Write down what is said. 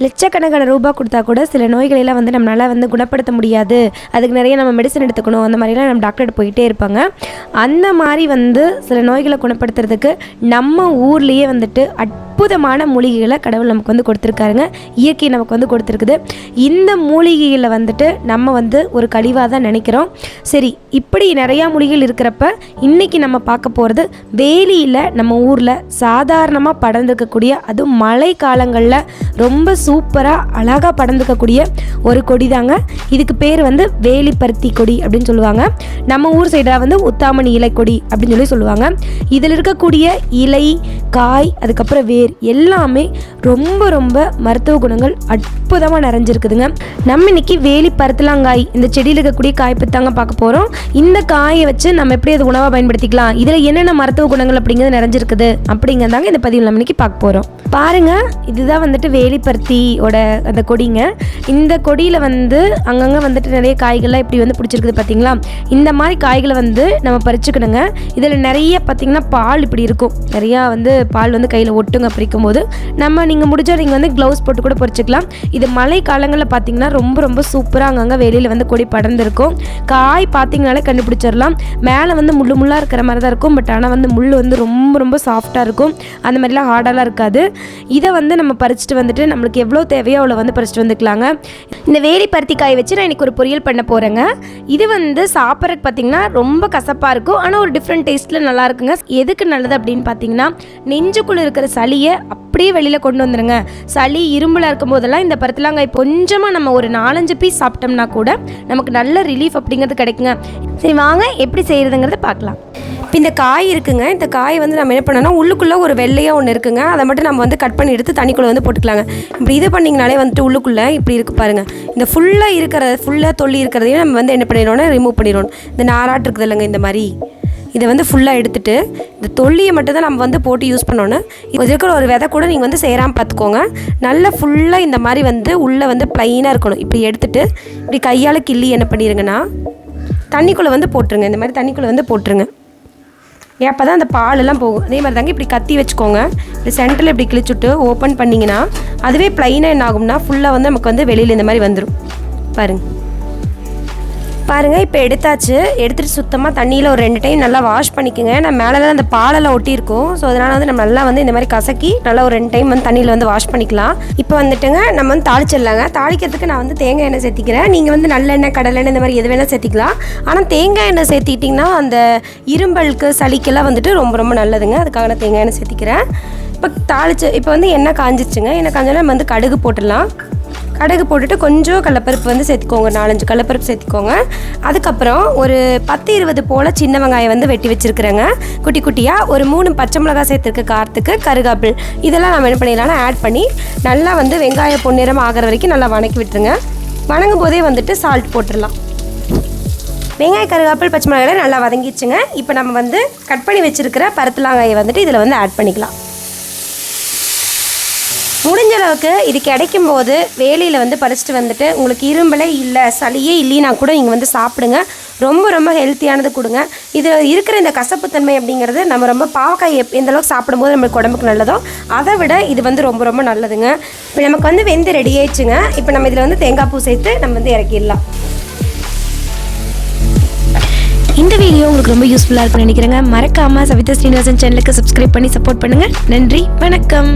லட்சக்கணக்கான ரூபாய் கொடுத்தா கூட சில நோய்களெல்லாம் நம்மளால் குணப்படுத்த முடியாது, அதுக்கு நிறைய நம்ம மெடிசன் எடுத்துக்கணும், அந்த மாதிரிலாம் நம்ம டாக்டர்கிட்ட போயிட்டே இருப்பாங்க. அந்த மாதிரி சில நோய்களை குணப்படுத்துறதுக்கு நம்ம ஊர்லேயே அற்புதமான மூலிகைகளை கடவுள் நமக்கு கொடுத்துருக்காருங்க. இயற்கை நமக்கு கொடுத்துருக்குது. இந்த மூலிகைகளை நம்ம ஒரு கழிவாக தான் நினைக்கிறோம். சரி, இப்படி நிறையா மூலிகைகள் இருக்கிறப்ப இன்றைக்கி நம்ம பார்க்க போகிறது வேலியில் நம்ம ஊரில் சாதாரணமாக படர்ந்துருக்கக்கூடிய, அதுவும் மழை காலங்களில் ரொம்ப சூப்பராக அழகாக படர்ந்துக்கக்கூடிய ஒரு கொடி தாங்க. இதுக்கு பேர் வேலிப்பருத்தி கொடி அப்படின்னு சொல்லுவாங்க. நம்ம ஊர் சைடாக உத்தாமணி இலை கொடி அப்படின்னு சொல்லுவாங்க. இதில் இருக்கக்கூடிய இலை, காய், அதுக்கப்புறம் வேர் எல்லாமே ரொம்ப ரொம்ப மருத்துவ குணங்கள் அற்புதமாக நிறைஞ்சிருக்குதுங்க. நம்ம இன்னைக்கு வேலி பருத்தலாங்காய் இந்த செடியில் இருக்கக்கூடிய காய் பத்தாங்க பார்க்க போகிறோம். இந்த காயை வச்சு நம்ம எப்படி அது உணவாக பயன்படுத்திக்கலாம், இதில் என்னென்ன மருத்துவ குணங்கள் அப்படிங்கிறது நிறைஞ்சிருக்குது அப்படிங்கிறதாங்க இந்த பதிவில் நம்ம இன்னைக்கு பார்க்க போகிறோம். பாருங்கள், இதுதான் வேலிப்பருத்தியோட அந்த கொடிங்க. இந்த கொடியில் அங்கங்கே நிறைய காய்கள்லாம் இப்படி பிடிச்சிருக்குது பார்த்தீங்களா. இந்த மாதிரி காய்களை நம்ம பறிச்சுக்கணுங்க. இதில் நிறைய பார்த்திங்கன்னா பால் இப்படி இருக்கும், நிறையா பால் கையில் ஒட்டுங்க பறிக்கும் போது. நீங்கள் முடிஞ்சால் நீங்கள் க்ளவுஸ் போட்டு கூட பறிச்சுக்கலாம். இது மழை காலங்களில் பார்த்திங்கன்னா ரொம்ப ரொம்ப சூப்பராக அங்கங்கே வெளியில் கொடி படர்ந்துருக்கும். காய் பார்த்திங்கனாலே கண்டுபிடிச்சிடலாம். மேலே முள்ளு முள்ளாக இருக்கிற மாதிரி தான் இருக்கும். பட் ஆனால் முள் ரொம்ப ரொம்ப சாஃப்டாக இருக்கும். அந்த மாதிரிலாம் ஹார்டாலாம் இருக்காது. இதை நம்ம பறிச்சுட்டு நம்மளுக்கு எவ்வளோ தேவையோ அவ்வளோ பறிச்சுட்டு வந்துக்கலாங்க. இந்த வேலி பருத்தி காய் வச்சு நான் இன்றைக்கி ஒரு பொரியல் பண்ண போகிறேங்க. இது சாப்பிட்றதுக்கு பார்த்திங்கன்னா ரொம்ப கசப்பாக இருக்கும், ஆனால் ஒரு டிஃப்ரெண்ட் டேஸ்ட்டில் நல்லா இருக்குங்க. எதுக்கு நல்லது அப்படின்னு பார்த்தீங்கன்னா, நெஞ்சுக்குள்ளே இருக்கிற சளியை அப்படியே வெளியில் கொண்டு வந்துடுங்க. சளி இரும்புல இருக்கும் போதெல்லாம் இந்த பருத்தலாங்காய் கொஞ்சமாக நம்ம ஒரு 4-5 பீஸ் சாப்பிட்டோம்னா கூட நமக்கு நல்ல ரிலீஃப் அப்படிங்கிறது கிடைக்குங்க. சரி, வாங்க எப்படி செய்கிறதுங்கிறத பார்க்கலாம். இப்போ இந்த காய் இருக்குங்க. இந்த காய் நம்ம என்ன பண்ணோம்னா, உள்ளுக்குள்ளே ஒரு வெள்ளையாக ஒன்று இருக்குங்க. அதை மட்டும் நம்ம கட் பண்ணி எடுத்து தண்ணிக்குள்ளே போட்டுக்கலாங்க. இப்படி இது பண்ணிங்கனாலே உள்ளுக்குள்ளே இப்படி இருக்குது பாருங்கள். இந்த ஃபுல்லாக தொல்லி இருக்கிறதையும் நம்ம என்ன பண்ணிடணும்னா ரிமூவ் பண்ணிடணும். இந்த நாராட்டு இருக்குது இல்லைங்க, இந்த மாதிரி இதை ஃபுல்லாக எடுத்துகிட்டு இந்த தொல்லியை மட்டும் தான் நம்ம போட்டு யூஸ் பண்ணணும். இது இருக்கிற ஒரு விதை கூட நீங்கள் சேராமல் பார்த்துக்கோங்க. நல்லா ஃபுல்லாக இந்த மாதிரி உள்ளே ப்ளைனாக இருக்கணும். இப்படி எடுத்துகிட்டு இப்படி கையால் கிள்ளி என்ன பண்ணிடுங்கன்னா தண்ணிக்குள்ளே போட்டுருங்க. இந்த மாதிரி தண்ணிக்குள்ளே போட்டுருங்க. அப்போ தான் அந்த பாலெல்லாம் போகும். அதே மாதிரி தாங்க இப்படி கத்தி வச்சுக்கோங்க. இப்படி சென்டரில் இப்படி கிழிச்சுட்டு ஓப்பன் பண்ணிங்கன்னா அதுவே ப்ளைனாக என்ன ஆகும்னா ஃபுல்லாக நமக்கு வெளியில் இந்த மாதிரி வந்துடும். பாருங்கள், இப்போ எடுத்துகிட்டு சுத்தமாக தண்ணியில் ஒரு 2 டைம் நல்லா வாஷ் பண்ணிக்கோங்க. நான் மேலெல்லாம் அந்த பாலெல்லாம் ஒட்டியிருக்கும். ஸோ அதனால் நம்ம நல்லா இந்த மாதிரி கசக்கி நல்லா ஒரு 2 டைம் தண்ணியில் வாஷ் பண்ணிக்கலாம். இப்போ நம்ம தாளிச்சிடலாங்க. தாளிக்கிறதுக்கு நான் தேங்காய் எண்ணெய் சேர்த்திக்கிறேன். நீங்கள் நல்லெண்ணெய், கடலெண்ணெய் இந்த மாதிரி எது வேணால் சேர்த்திக்கலாம். ஆனால் தேங்காய் எண்ணெய் சேர்த்திட்டிங்கன்னா அந்த இரும்பலுக்கு, சளிக்கெல்லாம் ரொம்ப ரொம்ப நல்லதுங்க. அதுக்காக நான் தேங்காய் எண்ணெய் சேர்த்திக்கிறேன். இப்போ எண்ணெய் காஞ்சிச்சுங்க. எண்ணெய் காஞ்சோன்னா நம்ம கடுகு போட்டுடலாம். கடுகு போட்டுட்டு கொஞ்சம் கடலப்பருப்பு சேர்த்திக்கோங்க. 4-5 கடலப்பருப்பு சேர்த்திக்கோங்க. அதுக்கப்புறம் ஒரு 10-20 போல் சின்ன வெங்காயம் வெட்டி வச்சுருக்குறேங்க குட்டி குட்டியாக. ஒரு 3 பச்சை மிளகாய் சேர்த்துருக்கு காரத்துக்கு. கருகாப்பில் இதெல்லாம் நம்ம என்ன பண்ணிடலாம்னா ஆட் பண்ணி நல்லா வெங்காயம் பொன்னிறம் ஆகிற வரைக்கும் நல்லா வணக்கி விட்டுருங்க. வணங்கும் போதே சால்ட் போட்டுடலாம். வெங்காய, கருகாப்பில், பச்சை மிளகாய் நல்லா வதங்கிடுச்சுங்க. இப்போ நம்ம கட் பண்ணி வச்சுருக்கிற பருத்தலாங்காயை இதில் ஆட் பண்ணிக்கலாம். முடிஞ்ச அளவுக்கு இது கிடைக்கும் போது வேலையில் பறிச்சுட்டு உங்களுக்கு இரும்பலே இல்லை, சளியே இல்லைன்னா கூட நீங்கள் சாப்பிடுங்க. ரொம்ப ரொம்ப ஹெல்த்தியானது கொடுங்க. இது இருக்கிற இந்த கசப்புத்தன்மை அப்படிங்கிறது நம்ம ரொம்ப பாவக்காய் எந்த அளவுக்கு சாப்பிடும்போது நம்மளுக்கு உடம்புக்கு நல்லதோ அதை விட இது ரொம்ப ரொம்ப நல்லதுங்க. இப்போ நமக்கு வெந்து ரெடி ஆயிடுச்சுங்க. இப்போ நம்ம இதில் தேங்காய் பூ சேர்த்து நம்ம இறக்கிடலாம். இந்த வீடியோ உங்களுக்கு ரொம்ப யூஸ்ஃபுல்லாக இருக்குன்னு நினைக்கிறேங்க. மறக்காமல் சவிதா ஸ்ரீனிவாசன் சேனலுக்கு சப்ஸ்கிரைப் பண்ணி சப்போர்ட் பண்ணுங்கள். நன்றி, வணக்கம்.